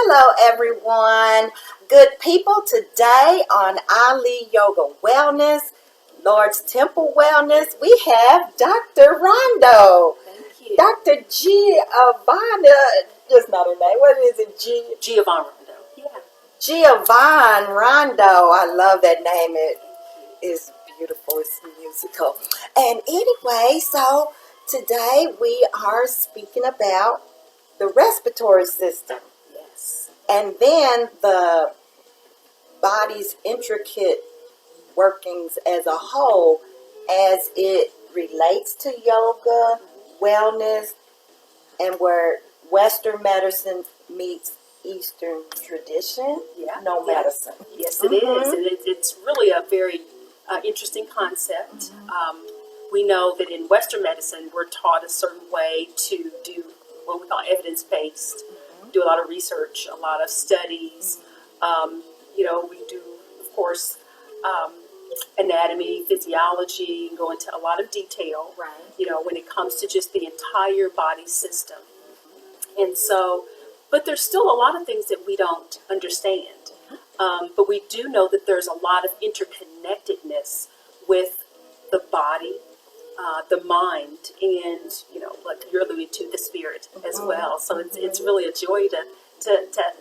Hello, everyone. Good people, today on Ali Yoga Wellness, Lord's Temple Wellness, we have Dr. Rondo. Thank you. Dr. Giovanna, just not her name. What is it? Giovanna Rondo. Yeah. Giovanna Rondo. I love that name. It is beautiful. It's musical. And anyway, so today we are speaking about the respiratory system. Yes. And then the body's intricate workings as a whole as it relates to yoga, wellness, and where Western medicine meets Eastern tradition. Yeah. No Yes. medicine. Yes, it is. And it's really a very interesting concept. We know that in Western medicine, we're taught a certain way to do what we call evidence-based, do a lot of research, a lot of studies. We do, of course, anatomy, physiology, and go into a lot of detail, Right. When it comes to just the entire body system. And so, but there's still a lot of things that we don't understand. But we do know that there's a lot of interconnectedness with the body, the mind, and, like you're alluding to, the spirit as well. So it's really a joy to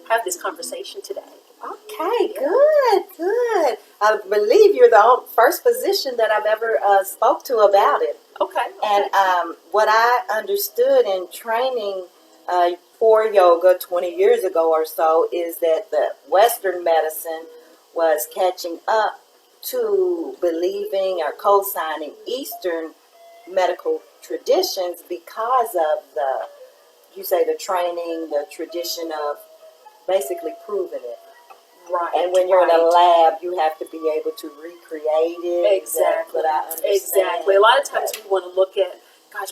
have this conversation today. Okay, good. I believe you're the first physician that I've ever spoke to about it. Okay. And what I understood in training for yoga 20 years ago or so is that the Western medicine was catching up to believing or co-signing Eastern medical traditions because of the training, the tradition of basically proving it. Right. And when you're in a lab, you have to be able to recreate it. Exactly. That's what I understand. Exactly. A lot of times we want to look at,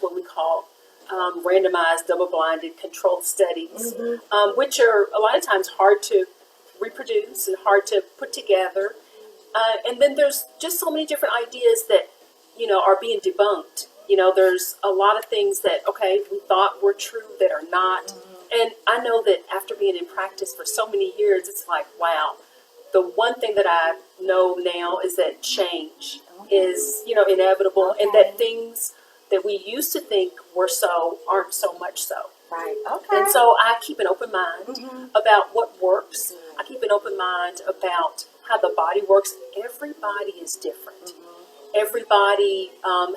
what we call randomized, double-blinded, controlled studies, which are a lot of times hard to reproduce and hard to put together. And then there's just so many different ideas that, are being debunked. There's a lot of things that, we thought were true that are not. And I know that after being in practice for so many years, it's like, wow. The one thing that I know now is that change is, inevitable, and that things that we used to think were so aren't so much so. Right. Okay. And so I keep an open mind about what works. I keep an open mind about how the body works. Everybody is different. Everybody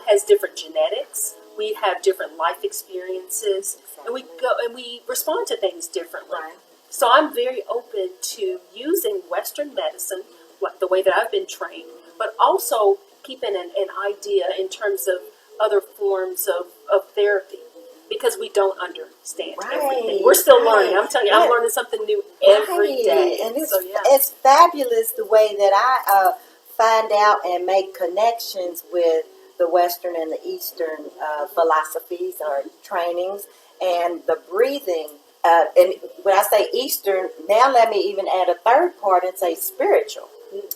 has different genetics. We have different life experiences, and we respond to things differently. Right. So I'm very open to using Western medicine, like the way that I've been trained, but also keeping an idea in terms of other forms of therapy, because we don't understand everything. We're still learning. I'm telling you, I'm learning something new every day. And it's fabulous the way that I find out and make connections with the Western and the Eastern philosophies or trainings, and the breathing. And when I say Eastern, now let me even add a third part and say spiritual,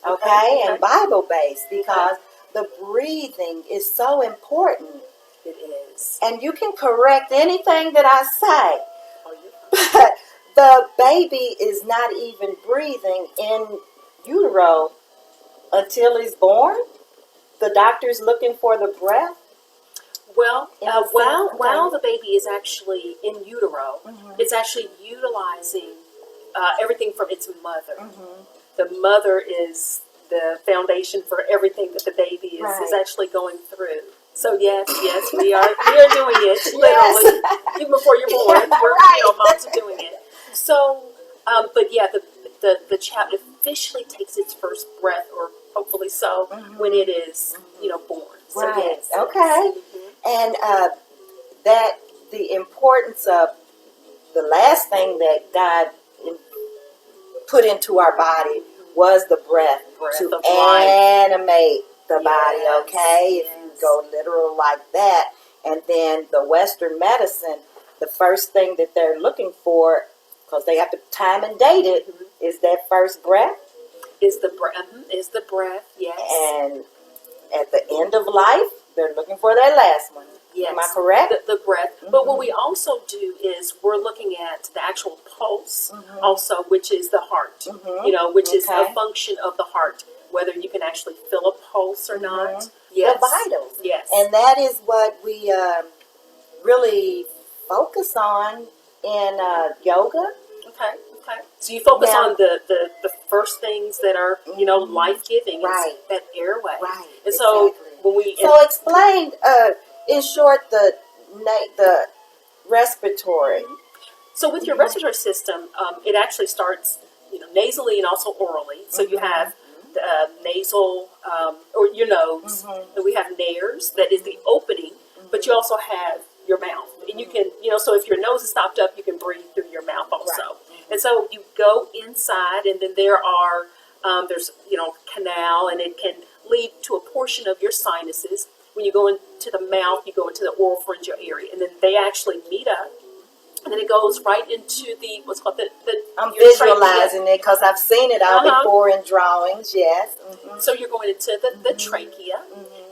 okay? And Bible-based, because the breathing is so important. It is. And you can correct anything that I say, but the baby is not even breathing in utero until he's born. The doctor's looking for the breath. Well, while the baby is actually in utero, it's actually utilizing everything from its mother. The mother is the foundation for everything that the baby is actually going through. So yes, we are doing it literally, even before you're born. Moms are doing it. So, but yeah, the child officially takes its first breath, or hopefully so, when it is born. So, Right. yes. Okay. And that the importance of the last thing that God put into our body was the breath to of life. animate the body. Okay, if Yes. you go literal like that, and then the Western medicine, the first thing that they're looking for, because they have to time and date it, is that first breath. Is the breath? Yes. And at the end of life, they're looking for that last one. Yes. Am I correct? The breath. But what we also do is we're looking at the actual pulse also, which is the heart, which is a function of the heart, whether you can actually feel a pulse or not. Yes. The vitals. Yes. And that is what we really focus on in yoga. Okay. So you focus Now- on the first things that are, life-giving. Right. That airway. Right. And so when we... So explain, in short, the respiratory. So with your respiratory system, it actually starts, nasally and also orally. So you have the nasal, or your nose, and we have nares, that is the opening, but you also have your mouth. And you can, so if your nose is stopped up, you can breathe through your mouth also. Right. And so you go inside, and then there are, there's, canal, and it can lead to a portion of your sinuses. When you go into the mouth, you go into the oropharyngeal area, and then they actually meet up. And then it goes right into the, what's called the I'm your visualizing trachea. it because I've seen it all before in drawings, yes. So you're going into the trachea,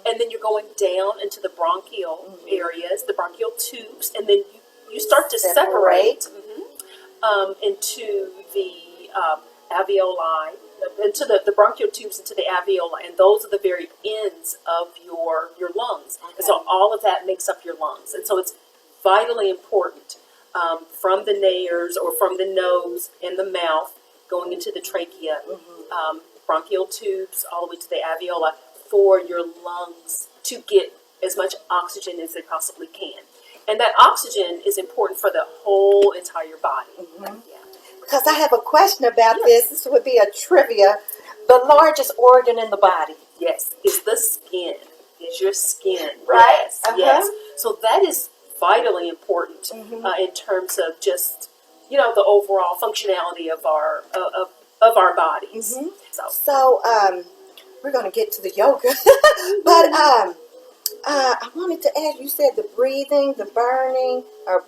and then you're going down into the bronchial areas, the bronchial tubes, and then you start to separate into the alveoli, into the bronchial tubes, into the alveoli, and those are the very ends of your lungs. And so all of that makes up your lungs. And so it's vitally important from the nares or from the nose and the mouth going into the trachea, bronchial tubes, all the way to the alveoli for your lungs to get as much oxygen as they possibly can. And that oxygen is important for the whole entire body. Yeah. Because I have a question about this. This would be a trivia. The largest organ in the body. Yes, is the skin. Is your skin. Right. Yes, yes. So that is vitally important in terms of just, the overall functionality of our bodies. So we're going to get to the yoga. But I wanted to ask, you said the breathing, the burning, or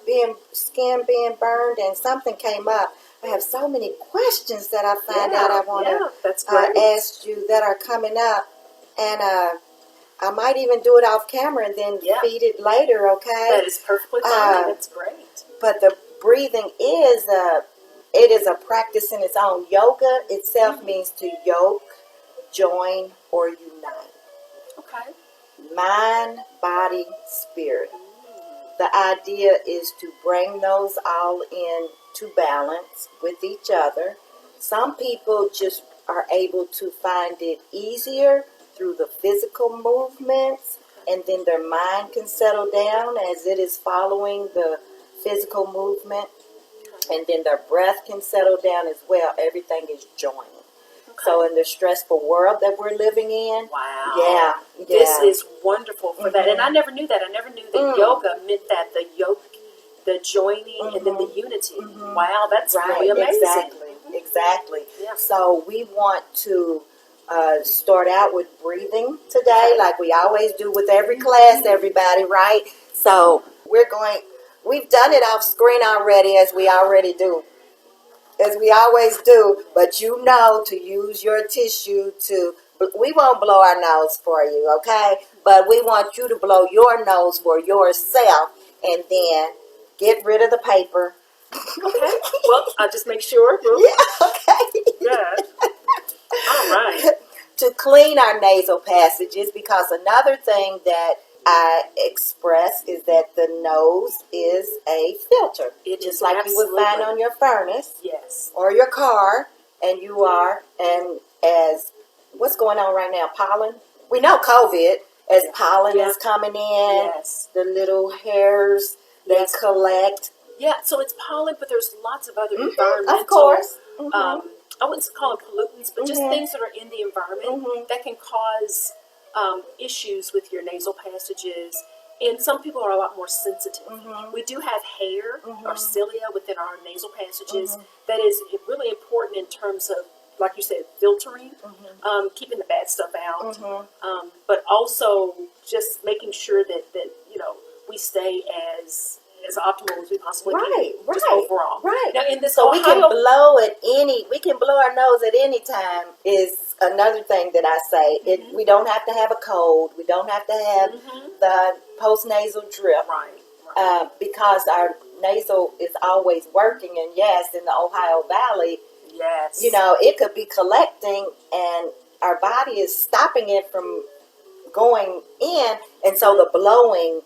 skin being burned, and something came up. I have so many questions that I find out I want to ask you that are coming up. And I might even do it off camera and then feed it later, okay? That is perfectly fine. That's great. But the breathing is a practice in its own. Yoga itself means to yoke, join, or unite. Okay. Mind, body, spirit. The idea is to bring those all in to balance with each other. Some people just are able to find it easier through the physical movements, and then their mind can settle down as it is following the physical movement, and then their breath can settle down as well. Everything is joining. So in the stressful world that we're living in, this is wonderful for that. And I never knew that. I never knew that yoga meant that the yoke, the joining, and then the unity. Wow, that's really amazing. Exactly. Yeah. So we want to start out with breathing today, like we always do with every class, everybody, right? So we've done it off screen already, as we already do. As we always do, but to use your tissue we won't blow our nose for you, okay? But we want you to blow your nose for yourself, and then get rid of the paper. Okay. Well, I'll just make sure. Okay. Yeah. All right. To clean our nasal passages, because another thing that I express is that the nose is a filter. It just is, like you would find on your furnace. Yes. Or your car, and as what's going on right now, pollen. We know COVID, as pollen is coming in, the little hairs they collect. Yeah, so it's pollen, but there's lots of other environmental. Of course. I wouldn't call them pollutants, but just things that are in the environment that can cause issues with your nasal passages. And some people are a lot more sensitive. We do have hair or cilia within our nasal passages that is really important in terms of, like you said, filtering, keeping the bad stuff out, but also just making sure that we stay as as optimal as we possibly Right, can, just right, overall. right. Now, in this So we can Ohio, we can blow our nose at any time is another thing that I say. We don't have to have a cold. We don't have to have the post-nasal drip. right. Because our nasal is always working. And yes, in the Ohio Valley, Yes. it could be collecting and our body is stopping it from going in. And so the blowing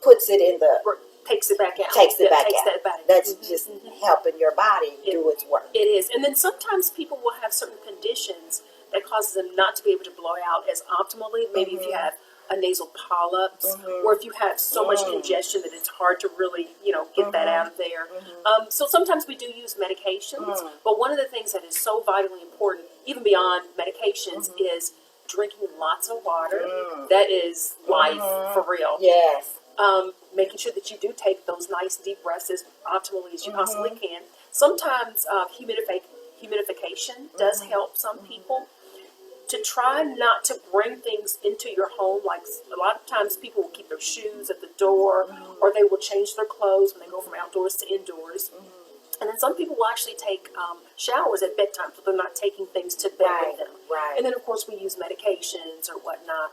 puts it in the Takes it back out. takes it back takes out. That back. That's just helping your body do its work. It is. And then sometimes people will have certain conditions that causes them not to be able to blow out as optimally. Maybe if you have a nasal polyps, or if you have so much congestion that it's hard to really, get that out of there. So sometimes we do use medications, but one of the things that is so vitally important, even beyond medications, is drinking lots of water. That is life for real. Yes. Making sure that you do take those nice deep breaths as optimally as you possibly can. Sometimes humidification does help some people. To try not to bring things into your home, like a lot of times people will keep their shoes at the door, or they will change their clothes when they go from outdoors to indoors. And then some people will actually take showers at bedtime, so they're not taking things to bed with them. Right. And then, of course, we use medications or whatnot.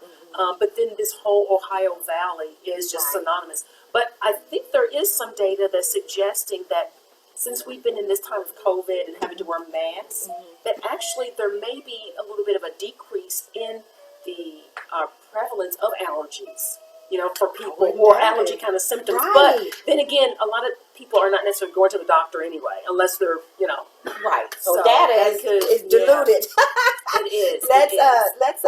But then this whole Ohio Valley is just synonymous. But I think there is some data that's suggesting that since we've been in this time of COVID and having to wear masks, that actually there may be a little bit of a decrease in the prevalence of allergies, for people, or allergy kind of symptoms. Right. But then again, a lot of people are not necessarily going to the doctor anyway, unless they're, Right. So that is diluted. It is. Let's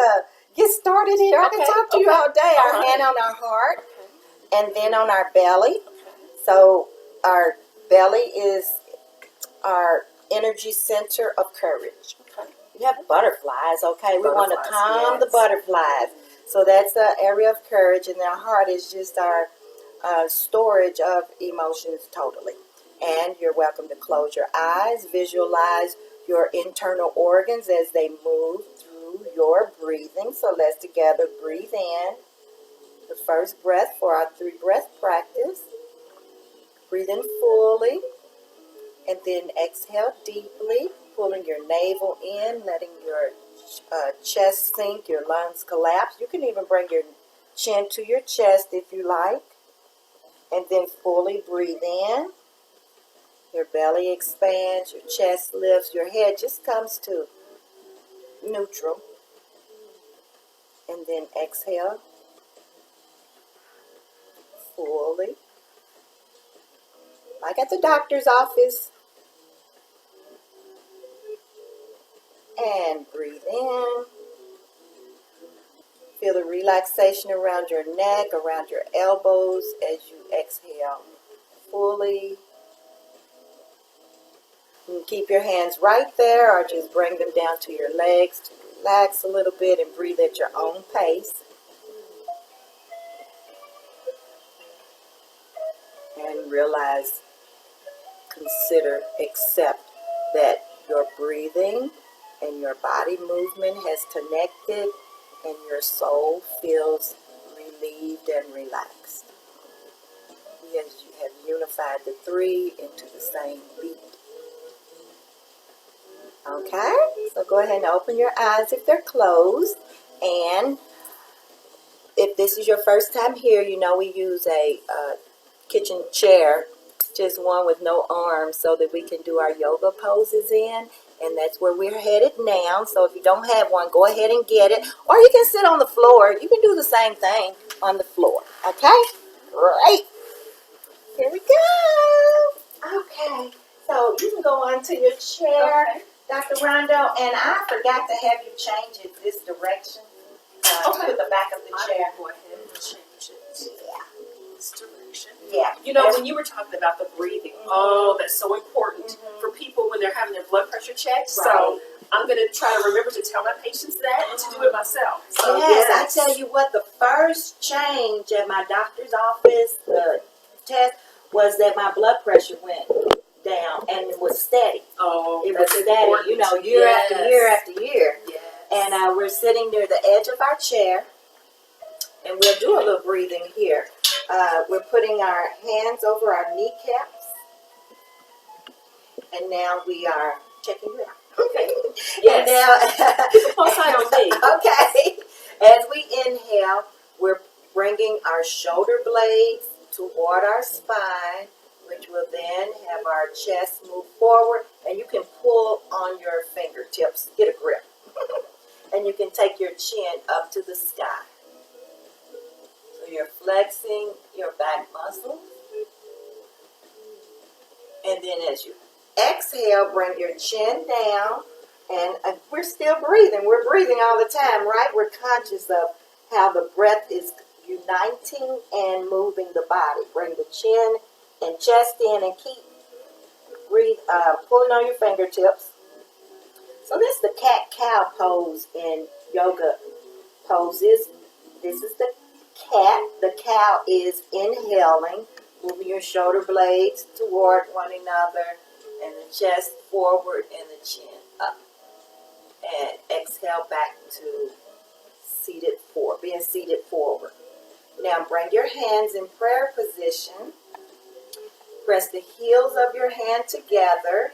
get started here. I can talk to you all day. All Our right. hand on our heart, and then on our belly. So our belly is our energy center of courage. Okay. You have butterflies, okay? We want to Butterflies, calm the yes. butterflies. So that's the area of courage, and our heart is just our storage of emotions totally. And you're welcome to close your eyes, visualize your internal organs as they move through your breathing. So let's together breathe in the first breath for our 3-breath practice. Breathe in fully, and then exhale deeply, pulling your navel in, letting your chest sink, your lungs collapse. You can even bring your chin to your chest if you like. And then fully breathe in. Your belly expands, your chest lifts, your head just comes to neutral. And then exhale fully. Like at the doctor's office. And breathe in. Feel the relaxation around your neck, around your elbows as you exhale fully. You can keep your hands right there or just bring them down to your legs to relax a little bit and breathe at your own pace. And realize, consider, accept that your breathing and your body movement has connected and your soul feels relieved and relaxed. Yes, you have unified the 3 into the same beat. Okay, so go ahead and open your eyes if they're closed. And if this is your first time here, we use a kitchen chair, just one with no arms, so that we can do our yoga poses in. And that's where we're headed now. So if you don't have one, go ahead and get it. Or you can sit on the floor. You can do the same thing on the floor. Okay? Great. Here we go. Okay. So you can go onto your chair, Okay. Dr. Rondo. And I forgot to have you change it this direction. To the back of the chair. I will go ahead and change it. Yeah. This direction. Yeah. When you were talking about the breathing, that's so important for people when they're having their blood pressure checked. Right. So I'm going to try to remember to tell my patients that and to do it myself. So, Yes, I tell you what, the first change at my doctor's office, the test, was that my blood pressure went down and it was steady. Oh, It was steady, year after year after year. Yes. And we're sitting near the edge of our chair, and we'll do a little breathing here. We're putting our hands over our kneecaps, and now we are checking you out. Okay. Yes. And now, keep a close eye on me. Okay. As we inhale, we're bringing our shoulder blades toward our spine, which will then have our chest move forward, and you can pull on your fingertips, get a grip, and you can take your chin up to the sky. So you're flexing your back muscles, and then as you exhale, bring your chin down, and we're still breathing. We're breathing all the time, right? We're conscious of how the breath is uniting and moving the body. Bring the chin and chest in and keep pulling on your fingertips. So this is the cat-cow pose in yoga poses. This is the cat. The cow is inhaling, moving your shoulder blades toward one another, and the chest forward and the chin up. And exhale back to being seated forward. Now bring your hands in prayer position. Press the heels of your hand together,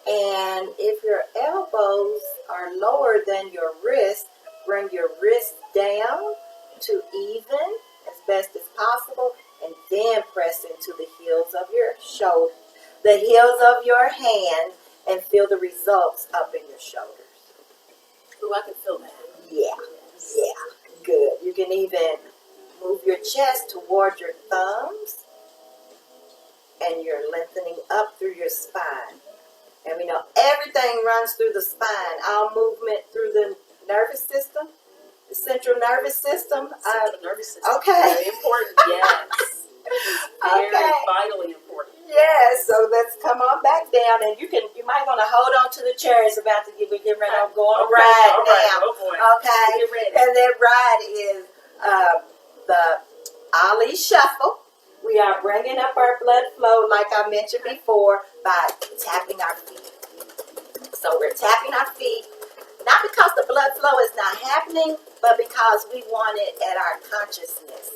and if your elbows are lower than your wrist, bring your wrist down to even as best as possible, and then press into the heels of your shoulder, the heels of your hand, and feel the results up in your shoulders. Ooh, I can feel that. Yeah, good. You can even move your chest toward your thumbs, and you're lengthening up through your spine. And we know everything runs through the spine. All movement through the nervous system, the central nervous system. Central nervous system. Okay. Very important, yes. Very vitally important. Yes, so let's come on back down, and you might want to hold on to the chair. It's about to get ready to go on a ride now. Oh boy. Okay, Get ready. And that ride is the Ollie Shuffle. We are bringing up our blood flow, like I mentioned before, by tapping our feet. So we're tapping our feet, not because the blood flow is not happening, but because we want it at our consciousness.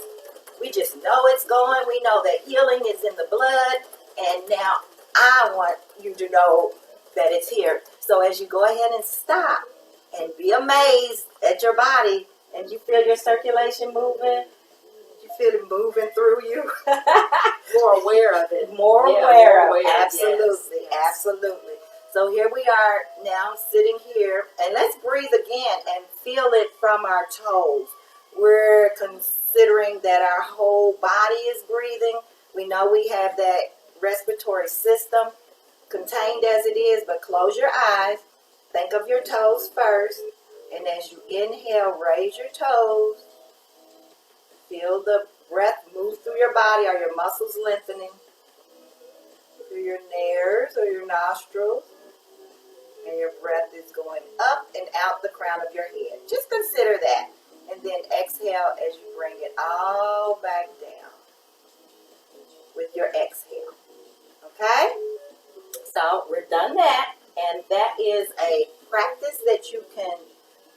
We just know it's going. We know that healing is in the blood. And now I want you to know that it's here. So as you go ahead and stop and be amazed at your body, and you feel your circulation moving, you feel it moving through you. More aware of it. More aware of it. Absolutely. Yes. Absolutely. So here we are now sitting here, and let's breathe again and feel it from our toes. We're considering that our whole body is breathing. We know we have that respiratory system contained as it is, but close your eyes. Think of your toes first. And as you inhale, raise your toes. Feel the breath move through your body. Are your muscles lengthening? Through your nares or your nostrils. And your breath is going up and out the crown of your head. Just consider that. And then exhale as you bring it all back down with your exhale. Okay? So we're done that. And that is a practice that you can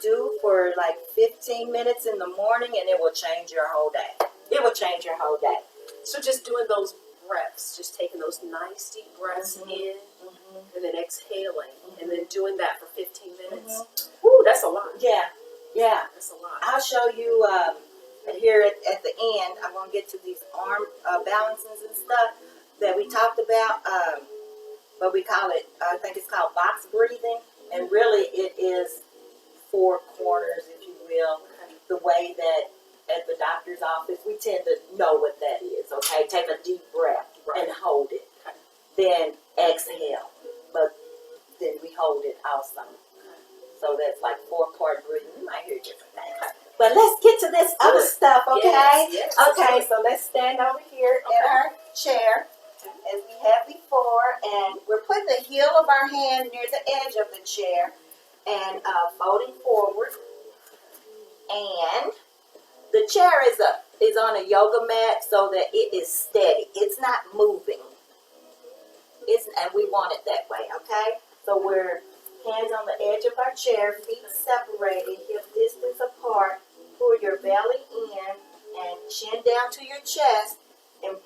do for like 15 minutes in the morning, and it will change your whole day. It will change your whole day. So just doing those breaths, just taking those nice deep breaths in, and then exhaling, and then doing that for 15 minutes. Woo, that's a lot. Yeah. That's a lot. I'll show you here at the end. I'm going to get to these arm balances and stuff that we talked about, but we call it, I think it's called box breathing, and really it is four corners, if you will, the way that at the doctor's office, we tend to know what that is, okay? Take a deep breath and hold it. Then exhale, but then we hold it also. So that's like four-part breathing. You might hear different things. But let's get to this other stuff, okay? Yes. Okay, so let's stand over here in our chair as we have before, and we're putting the heel of our hand near the edge of the chair and folding forward. And the chair is on a yoga mat so that it is steady. It's not moving. And we want it that way, okay? So we're hands on the edge of our chair, feet separated, hip distance apart. Pull your belly in and chin down to your chest, and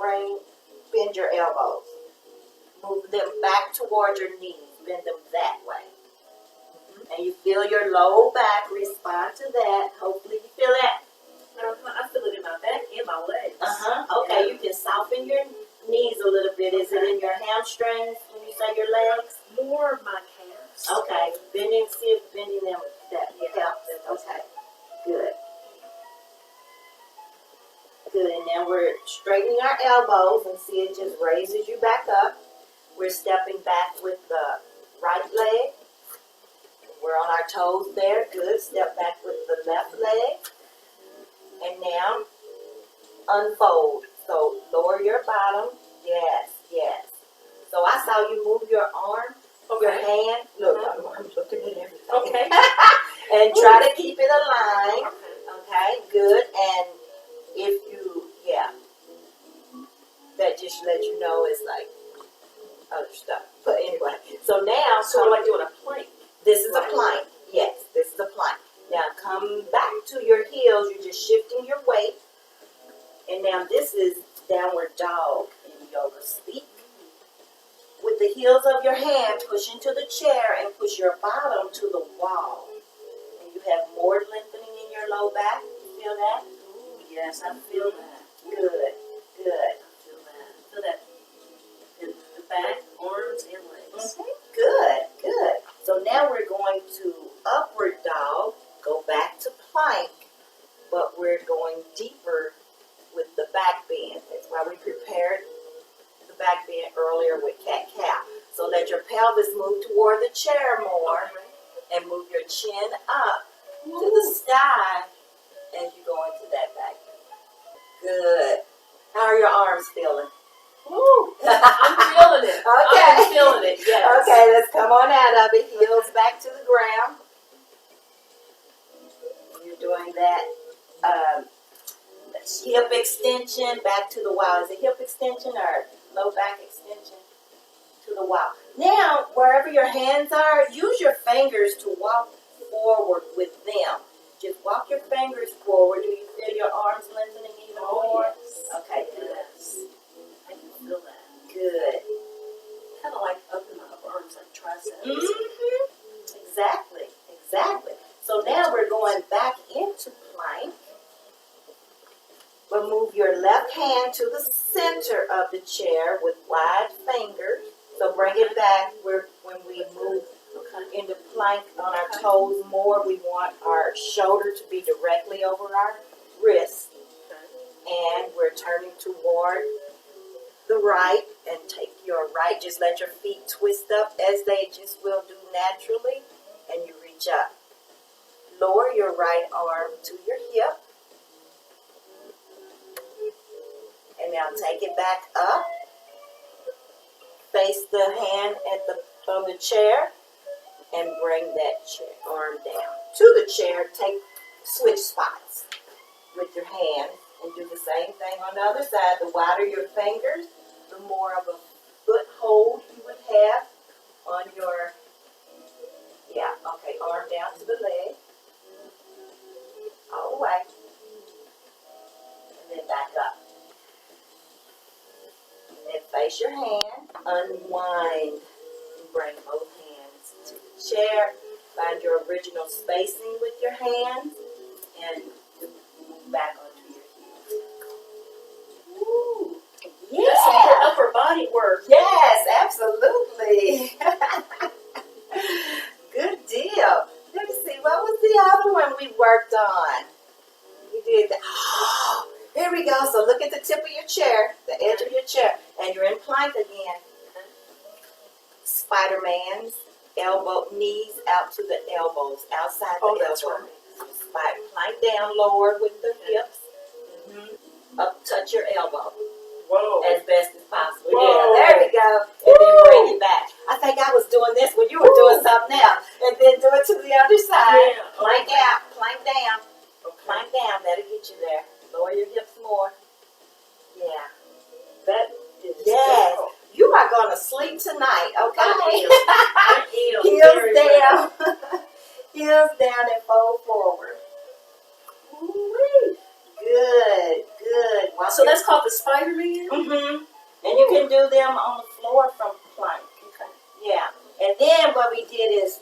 bend your elbows. Move them back towards your knees. Bend them that way. And you feel your low back respond to that. Hopefully you feel that. I feel it in my back and my legs. Okay, you can soften your knees a little bit. Is it in your hamstrings when you say your legs? More of my calves. Okay, see if bending them that helps. Okay, good. Good, and now we're straightening our elbows and see it just raises you back up. We're stepping back with the right leg. We're on our toes there. Good. Step back with the left leg. And now unfold. So lower your bottom. Yes, yes. So I saw you move your arm, your hand. Look, I'm looking at everything. Okay. And try to keep it aligned. Okay, good. And if you, that just let you know it's like other stuff. But anyway, so now. So what am I doing? A plank? This is a plank. Yes, this is a plank. Now come back to your heels. You're just shifting your weight. And now this is downward dog in yoga speak. With the heels of your hand, push into the chair and push your bottom to the wall. And you have more lengthening in your low back. You feel that? Ooh, yes, I feel that. Good, good. I feel that. I feel that in the back, arms, and legs. Good, good. So now we're going to upward dog, go back to plank, but we're going deeper with the back bend. That's why we prepared the back bend earlier with cat-cow. So let your pelvis move toward the chair more and move your chin up to the sky as you go into that back bend. Good. How are your arms feeling? Woo! I'm feeling it. Okay. I'm feeling it, yes. Okay, let's come on out of it. Heels back to the ground. You're doing that hip extension back to the wall. Is it hip extension or low back extension to the wall? Now, wherever your hands are, use your fingers to walk forward with them. Just walk your fingers forward. Do you feel your arms lengthening even more? Yes. Okay, good. Yes. I can feel that. Good. Kind of like up in my arms, like triceps. Exactly, exactly. So now we're going back into plank. But move your left hand to the center of the chair with wide fingers. So bring it back when we move into plank on our toes more. We want our shoulder to be directly over our wrist. And we're turning toward the right and take your right. Just let your feet twist up as they just will do naturally. And you reach up. Lower your right arm to your hip. And now take it back up. Face the hand on the chair and bring that arm down. To the chair, switch spots with your hand and do the same thing on the other side. The wider your fingers, the more of a foothold you would have on your, arm down to the leg. All the way. And then back up. And face your hand, unwind, and bring both hands to the chair. Find your original spacing with your hands, and move back onto your heels. Ooh, yeah. That's some good upper body work. Yes, absolutely. Good deal. Let me see, what was the other one we worked on? We did that. Oh, here we go. So look at the tip of your chair, the edge of your chair, and you're in plank again. Spider-Man's knees out to the elbows, outside the elbows. That's right. Plank down, lower with the hips. Up, touch your elbow. Whoa. As best as possible. Whoa. Yeah, there we go. And then bring it back. I think I was doing this when you were doing something else. And then do it to the other side. Yeah. Plank out, plank down. Plank down, that'll get you there. Lower your hips more. Yeah. That is Yes. difficult. You are going to sleep tonight, okay? I am. Heels Very down. well. Heels down and fold forward. Ooh-wee. Good, good. good. So that's called the Spider-Man? Mm-hmm. And you can do them on the floor from plank. Okay. Yeah. And then what we did is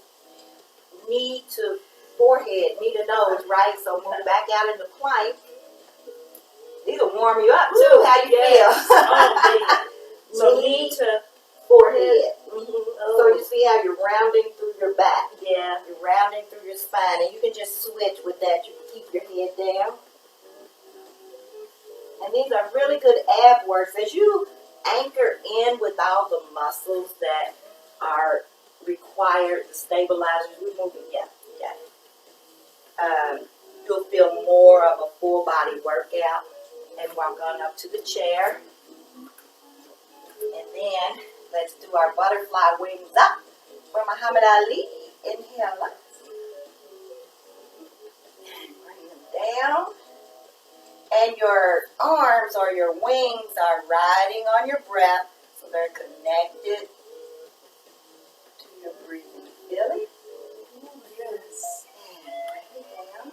knee to forehead, knee to nose, right? So move back out into plank. These will warm you up too. How you feel? Oh, man. So knee to forehead. Mm-hmm. Oh. So you see how you're rounding through your back. Yeah. You're rounding through your spine, and you can just switch with that. You can keep your head down. And these are really good ab works as you anchor in with all the muscles that are required, the stabilizers. We're moving, yeah. You'll feel more of a full body workout. And walk on up to the chair. And then let's do our butterfly wings up for Muhammad Ali. Inhale up. And bring them down. And your arms or your wings are riding on your breath, so they're connected to your breathing. Feel it? Yes. And bring it down.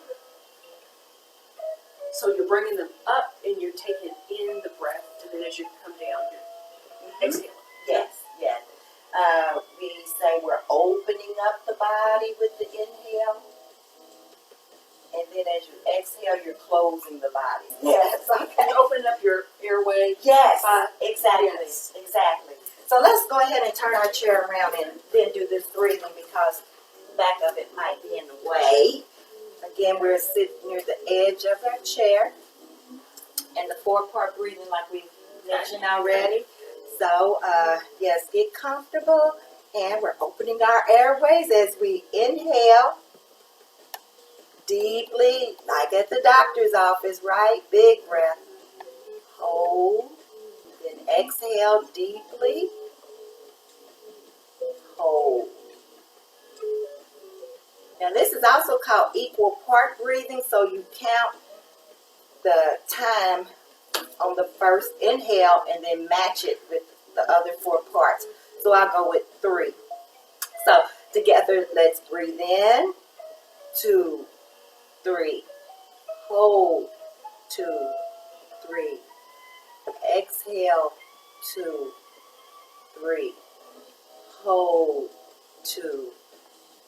So you're bringing them up and you're taking in the breath, and then as you come down, you're exhaling. Yes. We say we're opening up the body with the inhale. And then as you exhale, you're closing the body. Yes, okay. And opening up your airway. Yes, exactly. Yes. Exactly. So let's go ahead and turn our chair around and then do this breathing because the back of it might be in the way. Again, we're sitting near the edge of our chair. And the 4-part breathing like we mentioned already. So, yes, get comfortable. And we're opening our airways as we inhale deeply, like at the doctor's office, right? Big breath. Hold. Then exhale deeply. Hold. Now, this is also called equal part breathing, so you count the time on the first inhale and then match it with the other 4 parts. So I'll go with 3. So together, let's breathe in. 2, 3. Hold. 2, 3. Exhale. 2, 3. Hold. 2,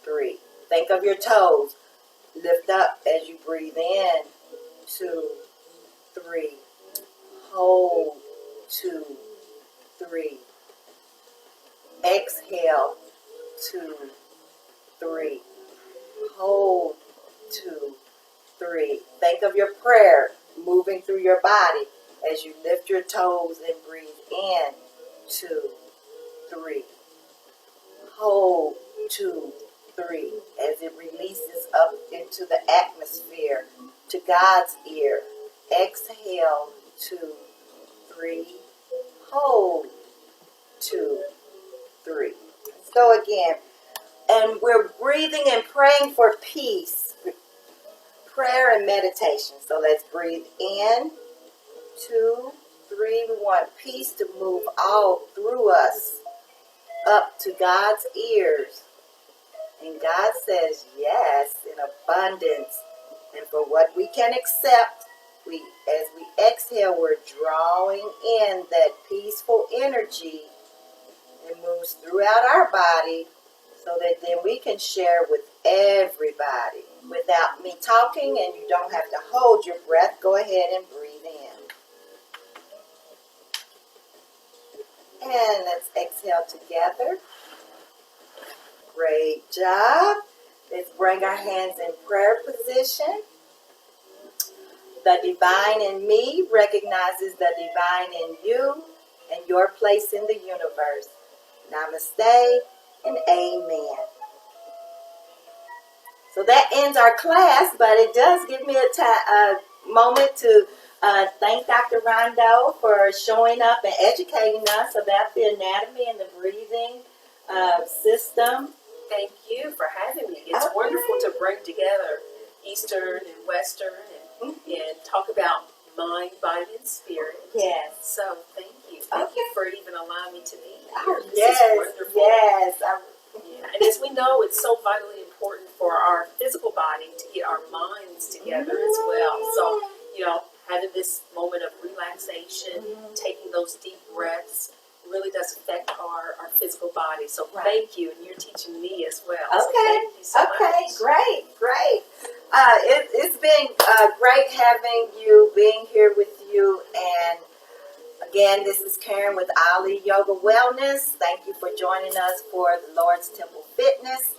3. Think of your toes. Lift up as you breathe in. 2, 3. Hold. 2, 3. Exhale. 2, 3. Hold. 2, 3. Think of your prayer moving through your body as you lift your toes and breathe in. 2, 3. Hold. 2, 3. As it releases up into the atmosphere to God's ear. Exhale. 2, 3. Hold. 2, 3. Let's go again. And we're breathing and praying for peace. Prayer and meditation. So let's breathe in. 2, 3. We want peace to move all through us up to God's ears. And God says yes in abundance. And for what we can accept, as we exhale, we're drawing in that peaceful energy. It moves throughout our body so that then we can share with everybody. Without me talking, and you don't have to hold your breath, go ahead and breathe in. And let's exhale together. Great job. Let's bring our hands in prayer position. The divine in me recognizes the divine in you and your place in the universe. Namaste and amen. So that ends our class, but it does give me a moment to thank Dr. Rondo for showing up and educating us about the anatomy and the breathing system. Thank you for having me. It's wonderful to bring together Eastern and Western and talk about mind, body, and spirit. Yes. So thank you. Thank you for even allowing me to be here. This Yes, is wonderful. yes. Yeah. And as we know, it's so vitally important for our physical body to get our minds together as well. So, having this moment of relaxation, taking those deep breaths, really does affect our physical body. So Right. thank you, and you're teaching me as well. So Okay. thank you so Okay. much. Great. It's been great having you, being here with you. And again, this is Karen with Ollie Yoga Wellness. Thank you for joining us for the Lord's Temple Fitness.